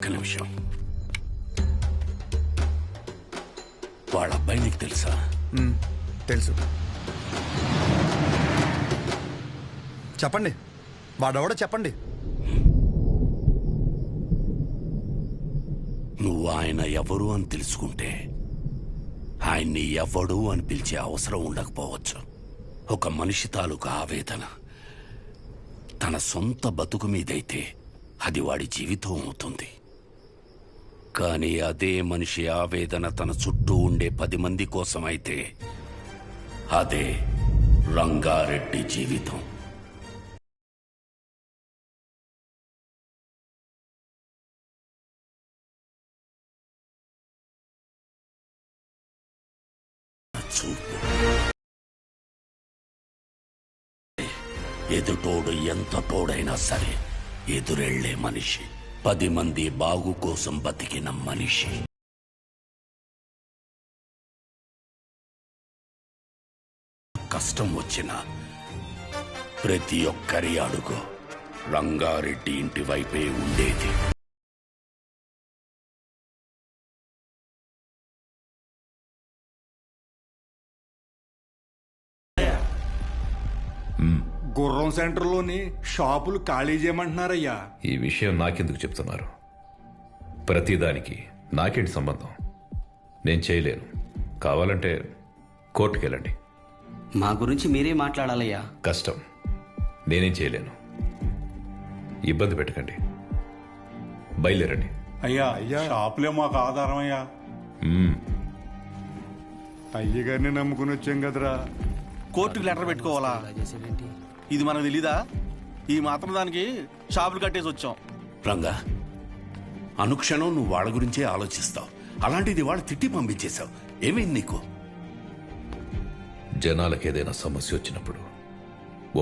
ఒక్క నిమిషం. వాళ్ళ అబ్బాయి నీకు తెలుసా? తెలుసు. చెప్పండి, వాడెవడో చెప్పండి. నువ్వు ఆయన ఎవరు అని తెలుసుకుంటే ఆయన్ని ఎవడు అని పిలిచే అవసరం ఉండకపోవచ్చు. ఒక మనిషి తాలూకు ఆవేదన తన సొంత బతుకు మీదైతే అది వాడి జీవితం అవుతుంది. కానీ అదే మనిషి ఆవేదన తన చుట్టూ ఉండే 10 మంది కోసమైతే అదే రంగారెడ్డి జీవితం. చూపు ఎదుటోడు ఎంత తోడైనా సరే ఎదురెళ్లే మనిషి, 10 మంది బాగు కోసం బతికిన మనిషి. కష్టం వచ్చిన ప్రతి ఒక్కరి అడుగు రంగారెడ్డి ఇంటి వైపే ఉండేది. గుర్రం సెంటర్లోని షాపులు ఖాళీ చేయమంటున్నారయ్యా. ఈ విషయం నాకెందుకు చెప్తున్నారు? ప్రతిదానికి నాకేంటి సంబంధం? నేను చేయలేను. కావాలంటే కోర్టుకెళ్ళండి. మా గురించి మీరే మాట్లాడాలయ్యా. కష్టం, నేనేం చేయలేను. ఇబ్బంది పెట్టకండి, బయలుదేరండి. అయ్యా షాపులే మాకు ఆధారం అయ్యా. అయ్యగారిని నమ్ముకుని వచ్చాం కదరా. కోర్టుకు లెటర్ పెట్టుకోవాలా? ఇది మనకు తెలీదా? ఈ మాత్రం దానికి షాపులు కట్టేసి వచ్చాం. రంగా, అనుక్షణం నువ్వు వాళ్ళ గురించే ఆలోచిస్తావు. అలాంటిది వాళ్ళు తిట్టి పంపించేశావు. ఏమైంది నీకు? జనాలకు ఏదైనా సమస్య వచ్చినప్పుడు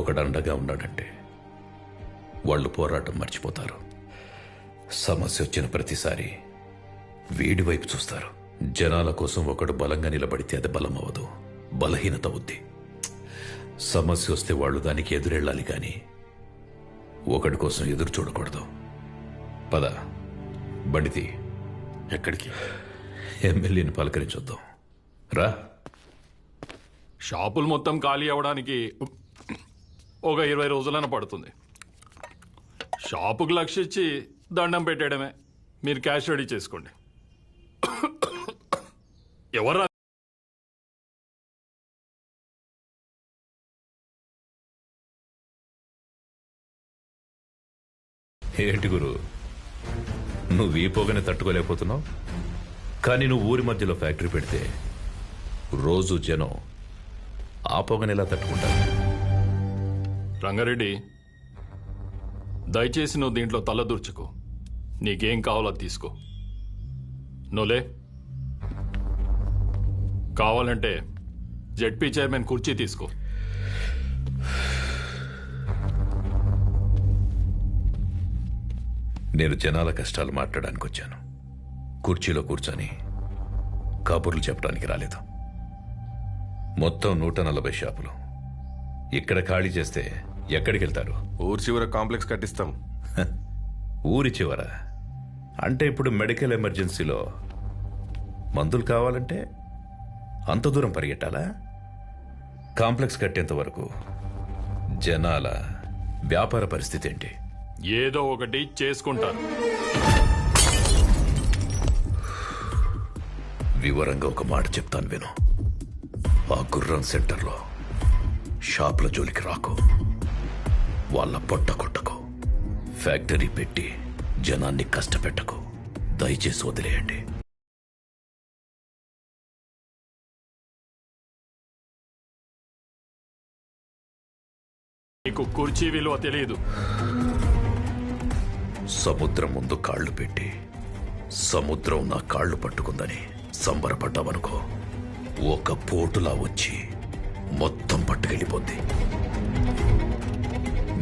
ఒకడండగా ఉన్నాడంటే వాళ్ళు పోరాటం మర్చిపోతారు. సమస్య వచ్చిన ప్రతిసారి వీడి వైపు చూస్తారు. జనాల కోసం ఒకడు బలంగా నిలబడితే అది బలం అవ్వదు, బలహీనత అవుద్ది. సమస్య వస్తే వాళ్ళు దానికి ఎదురెళ్ళాలి కానీ ఒకడి కోసం ఎదురు చూడకూడదు. పద, బండితి. ఎక్కడికి? ఎమ్మెల్యేని పలకరించొద్దాం, రా. షాపులు మొత్తం ఖాళీ అవ్వడానికి ఒక 20 రోజులైనా పడుతుంది. షాపుకు లక్ష ఇచ్చి దండం పెట్టేయడమే. మీరు క్యాష్ రెడీ చేసుకోండి. ఎవరు ఏంటి గురు, నువ్వు ఈ పొగని తట్టుకోలేకపోతున్నావు? కానీ నువ్వు ఊరి మధ్యలో ఫ్యాక్టరీ పెడితే రోజు జనం ఆ పొగని ఎలా తట్టుకుంటారు? రంగారెడ్డి, దయచేసి నువ్వు దీంట్లో తలదూర్చుకో. నీకేం కావాలో అది తీసుకో. నువ్వులే. కావాలంటే జెడ్పీ చైర్మన్ కుర్చీ తీసుకో. నేను జనాల కష్టాలు మాట్లాడడానికి వచ్చాను. కుర్చీలో కూర్చొని కబుర్లు చెప్పడానికి రాలేదు. మొత్తం 140 షాపులు ఇక్కడ ఖాళీ చేస్తే ఎక్కడికి వెళ్తారు? ఊరి చివర కాంప్లెక్స్ కట్టిస్తాం. ఊరి చివర అంటే ఇప్పుడు మెడికల్ ఎమర్జెన్సీలో మందులు కావాలంటే అంత దూరం పరిగెట్టాలా? కాంప్లెక్స్ కట్టేంత వరకు జనాల వ్యాపార పరిస్థితి ఏంటి? ఏదో ఒకటి చేసుకుంటారు. వివరంగా ఒక మాట చెప్తాను విను. ఆ గుర్రం సెంటర్లో షాపుల జోలికి రాకు, వాళ్ళ పొట్ట కొట్టకు, ఫ్యాక్టరీ పెట్టి జనాన్ని కష్టపెట్టకు. దయచేసి వదిలేయండి. నీకు కుర్చీ విలువ తెలియదు. సముద్రం ముందు కాళ్లు పెట్టి సముద్రం నా కాళ్లు పట్టుకుందని సంబరపడ్డావనుకో, ఒక పోటులా వచ్చి మొత్తం పట్టుకెళ్ళిపోద్ది.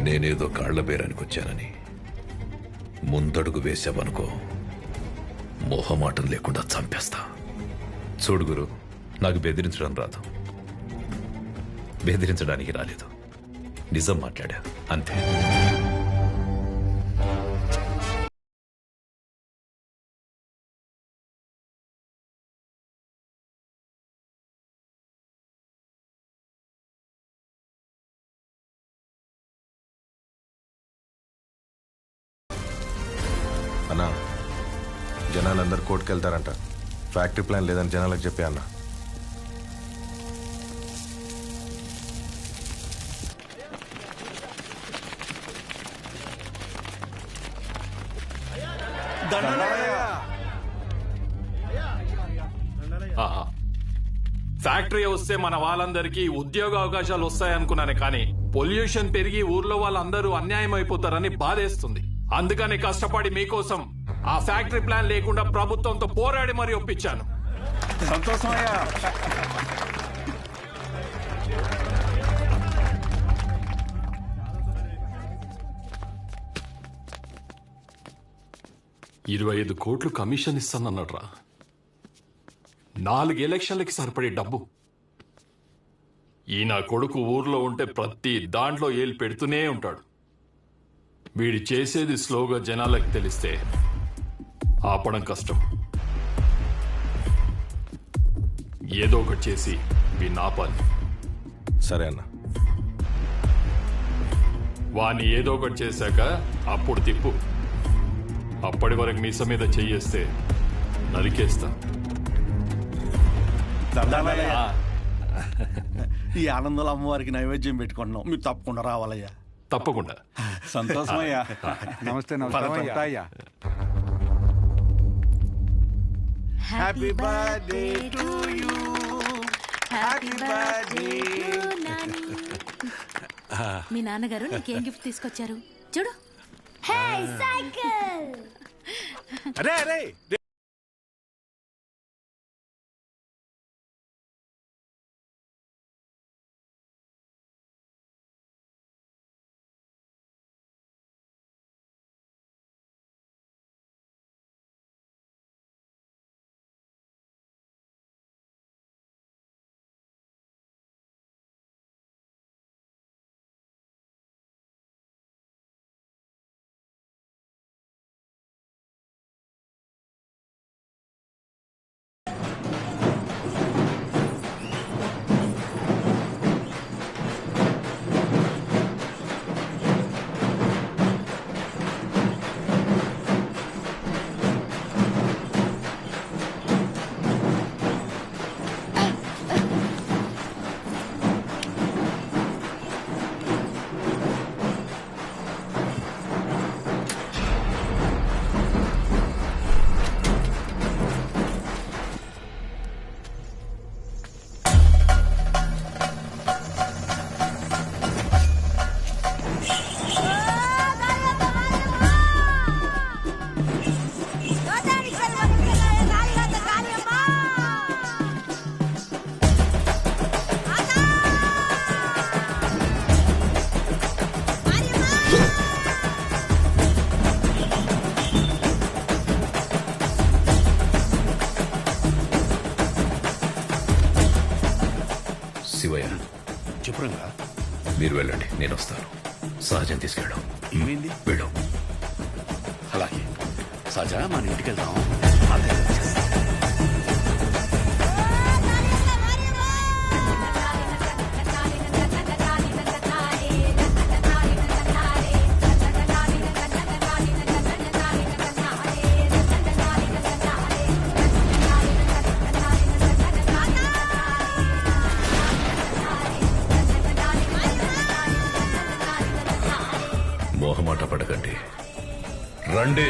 నేనేదో కాళ్ల బేరానికి వచ్చానని ముందడుగు వేశావనుకో, మొహమాటం లేకుండా చంపేస్తా. చూడు గురు, నాకు బెదిరించడం రాదు, బెదిరించడానికి రాలేదు. నిజం మాట్లాడా అంతే. అన్నా జనాలందరూ కోర్టుకు వెళ్తారంట. ఫ్యాక్టరీ ప్లాన్ లేదని జనాలకు చెప్పే అన్న. ఆహా. ఫ్యాక్టరీ వస్తే మన వాళ్ళందరికీ ఉద్యోగ అవకాశాలు వస్తాయనుకున్నానే కానీ పొల్యూషన్ పెరిగి ఊర్లో వాళ్ళందరూ అన్యాయం అయిపోతారని బాధేస్తుంది. అందుకని కష్టపడి మీకోసం ఆ ఫ్యాక్టరీ ప్లాన్ లేకుండా ప్రభుత్వంతో పోరాడి మరీ ఒప్పించాను. సంతోషమయ్యా. $25 కోట్లు కమిషన్ ఇస్తానన్నాడ్రా. 4 ఎలక్షన్లకి సరిపడే డబ్బు. ఈ నా కొడుకు ఊర్లో ఉంటే ప్రతి దాంట్లో ఏలు పెడుతూనే ఉంటాడు. వీడి చేసేది స్లోగా జనాలకు తెలిస్తే ఆపడం కష్టం. ఏదో ఒకటి చేసి వీడిని ఆపాలి. సరే అన్న. వాణ్ణి ఏదో ఒకటి చేశాక అప్పుడు తిప్పు. అప్పటి వరకు మీస మీద చెయ్యేస్తే నరికేస్తా. ఈ ఆనందంలో అమ్మవారికి నైవేద్యం పెట్టుకుంటున్నాం, మీరు తప్పకుండా రావాలయ్యా. తప్పకుండా. సంతోషమయ్యా. నమస్తే నమస్తే అయ్యా. Happy birthday to you. Happy birthday. మీ నాన్నగారు నీకేం గిఫ్ట్ తీసుకొచ్చారు చూడు. అరే అరే శివయ్య, చెప్పురంగా. మీరు వెళ్ళండి, నేను వస్తాను. సహజం తీసుకెళ్ళాం. ఏమైంది? వెళ్ళు. అలాగే సజా మన ఇంటికి వెళ్దాం. మోహమాట పడకండి, రండి.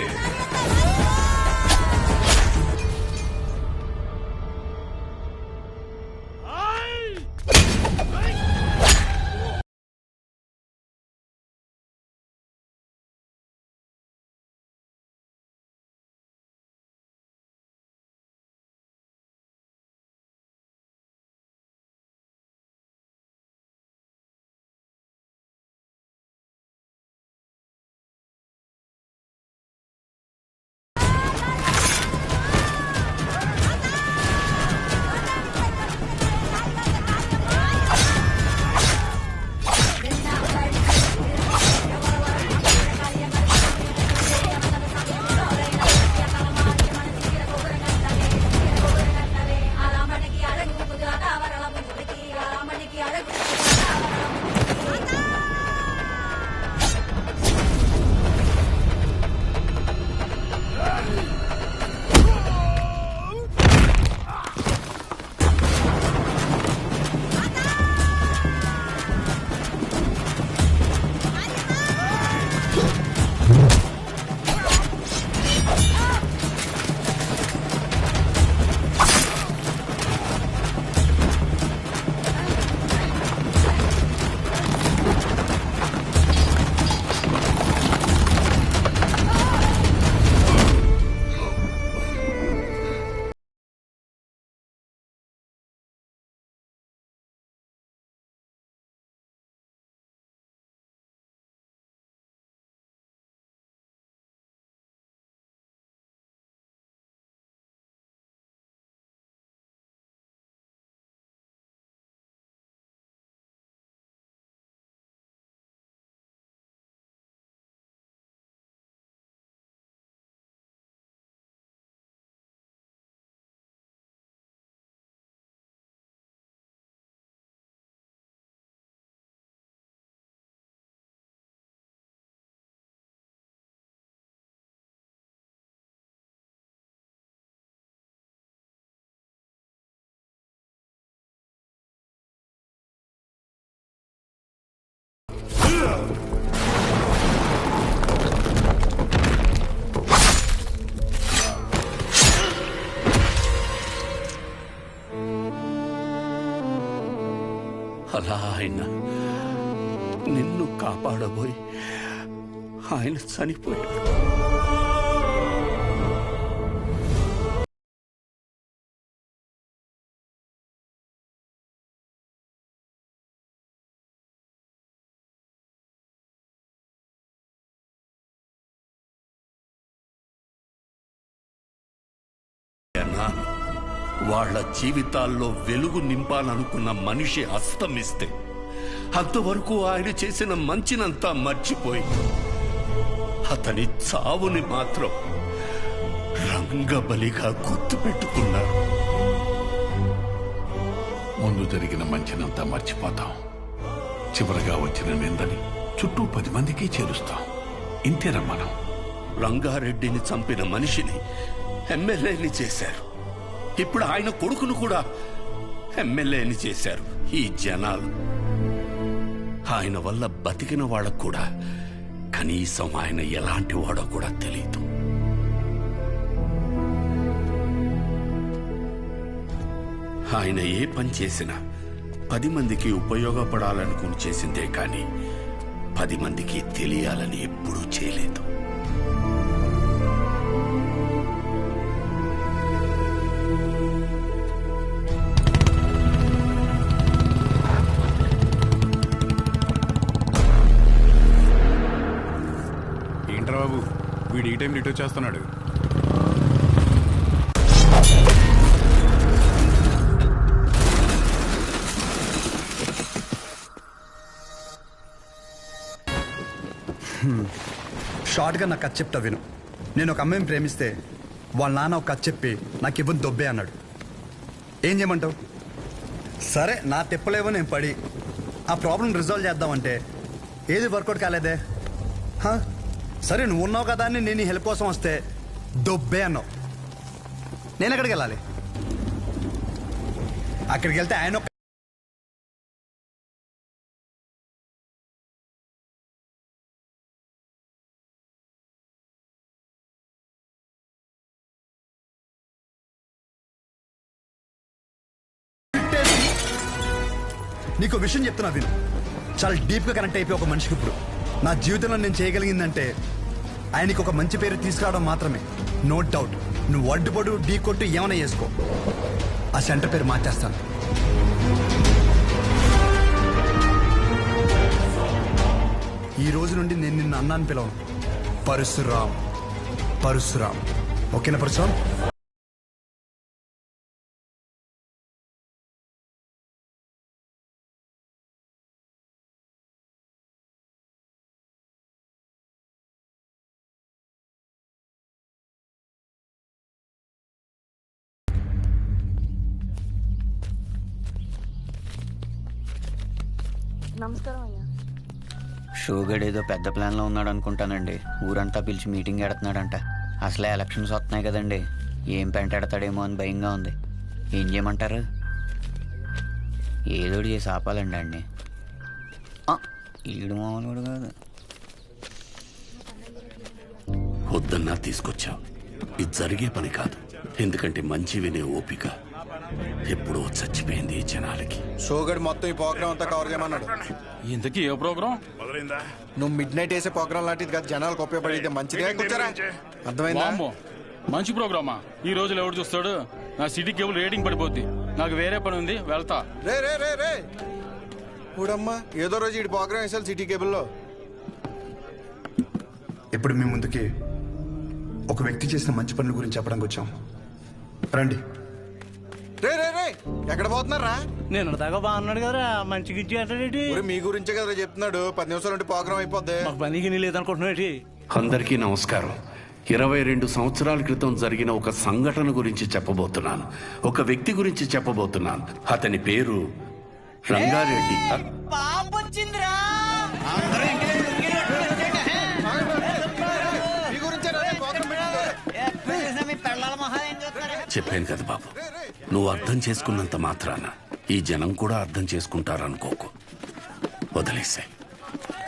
అలా ఆయన నిన్ను కాపాడబోయి ఆయన చనిపోయాడు. వాళ్ళ జీవితాల్లో వెలుగు నింపాలనుకున్న మనిషి అస్తమిస్తే అంతవరకు ఆయన చేసిన మంచినంతా మర్చిపోయి అతని చావుని మాత్రం రంగబలిగా గుర్తుపెట్టుకున్నారు. ముందు జరిగిన మంచినంతా మర్చిపోతాం, చివరగా వచ్చిన నిందని చుట్టూ 10 మందికి చేరుస్తాం. ఇంతేనా మనం? రంగారెడ్డిని చంపిన మనిషిని ఎమ్మెల్యేని చేశారు. ఇప్పుడు ఆయన కొడుకును కూడా ఎమ్మెల్యేని చేశారు ఈ జనాలు. ఆయన వల్ల బతికిన వాళ్ళకు కూడా కనీసం ఆయన ఎలాంటి వాడో కూడా తెలియదు. ఆయన ఏ పని చేసినా 10 మందికి ఉపయోగపడాలనుకుని చేసిందే కానీ 10 మందికి తెలియాలని ఎప్పుడూ చేయలేదు. ఏంట్రా బాబు, వీడు ఈ టైం రిటర్న్ వచ్చేస్తున్నాడు. షార్ట్గా నాకు కథ చెప్తా విను. నేను ఒక అమ్మాయిని ప్రేమిస్తే వాళ్ళ నాన్న ఒక కథ చెప్పి నాకు ఇవ్వని దొబ్బే అన్నాడు. ఏం చేయమంటావు? సరే నా తిప్పలేవో నేను పడి ఆ ప్రాబ్లం రిజాల్వ్ చేద్దామంటే ఏది వర్కౌట్ కాలేదే. సరే నువ్వు ఉన్నావు కదా అని నేను హెల్ప్ కోసం వస్తే దొబ్బే అన్నావు. నేను ఎక్కడికి వెళ్ళాలి? అక్కడికి వెళ్తే ఆయన నీకు విషయం చెప్తున్నా విను. చాలా డీప్గా కనెక్ట్ అయిపోయి ఒక మనిషికి ఇప్పుడు నా జీవితంలో నేను చేయగలిగిందంటే ఆయనకి ఒక మంచి పేరు తీసుకురావడం మాత్రమే. నో డౌట్ నువ్వు అడ్డుపడు ఢీ కొట్టు ఏమైనా చేసుకో, ఆ సెంటర్ పేరు మార్చేస్తాను. ఈ రోజు నుండి నేను నిన్ను అన్నాను పిలవను. పరశురాం. పరశురాం. ఓకేనా పరశురాం? నమస్కారం అయ్యా. షోగడ్ ఏదో పెద్ద ప్లాన్లో ఉన్నాడు అనుకుంటానండి. ఊరంతా పిలిచి మీటింగ్ ఎడుతున్నాడంట. అసలే ఎలక్షన్స్ వస్తున్నాయి కదండి, ఏం పెంటాడతాడేమో అని భయంగా ఉంది. ఏం చేయమంటారు? ఏదోటి చేసి ఆపాలండి అండి. ఈడు మామూలు కాదు. వద్దన్నా తీసుకొచ్చావు. ఇది జరిగే పని కాదు. ఎందుకంటే మంచి వినే ఓపిక ఎప్పుడో చచ్చిపోయింది ఈ జనాలకి. షోగడ్ మొత్తం ఈ ప్రోగ్రామ్ అంతా కవర్ చేయమన్నాడు. ఇంతకీ ఏ ప్రోగ్రామ్? నువ్వు మిడ్ నైట్ వేసే ప్రోగ్రామ్ లాంటిది కదా, జనాలకు ఉపయోగపడితే మంచిదే. కూర్చోరా. అర్థమైందా? మంచి ప్రోగ్రామా? ఈ రోజులు ఎవడు చూస్తాడు? నా సిటీ కేబుల్ రేటింగ్ పడిపోద్ది. నాకు వేరే పని ఉంది, వెళ్తా. రే రే రే రే ఊడమ్మా, ఏదో రోజు ఈ ప్రోగ్రామ్ వేసాలి సిటీ కేబుల్లో. ఇప్పుడు మీ ముందుకి ఒక వ్యక్తి చేసిన మంచి పనుల గురించి చెప్పడానికి వచ్చాం. రండి. రే రే రే ఎక్కడ పోతున్నారా? నేను దాకా బాగున్నాడు కదరా, మంచి గిచ్చి అంటే మీ గురించే కదా చెప్తున్నాడు. 10 నిమిషాలు ప్రోగ్రామ్ అయిపోద్ది. పనికి లేదనుకుంటున్నాడు. అందరికీ నమస్కారం. 22 సంవత్సరాల క్రితం జరిగిన ఒక సంఘటన గురించి చెప్పబోతున్నాను. ఒక వ్యక్తి గురించి చెప్పబోతున్నాను. అతని పేరు రంగారెడ్డి. చెప్పాను కదా బాబు, నువ్వు అర్థం చేసుకున్నంత మాత్రాన ఈ జనం కూడా అర్థం చేసుకుంటారనుకోకు. వదిలేసాయి.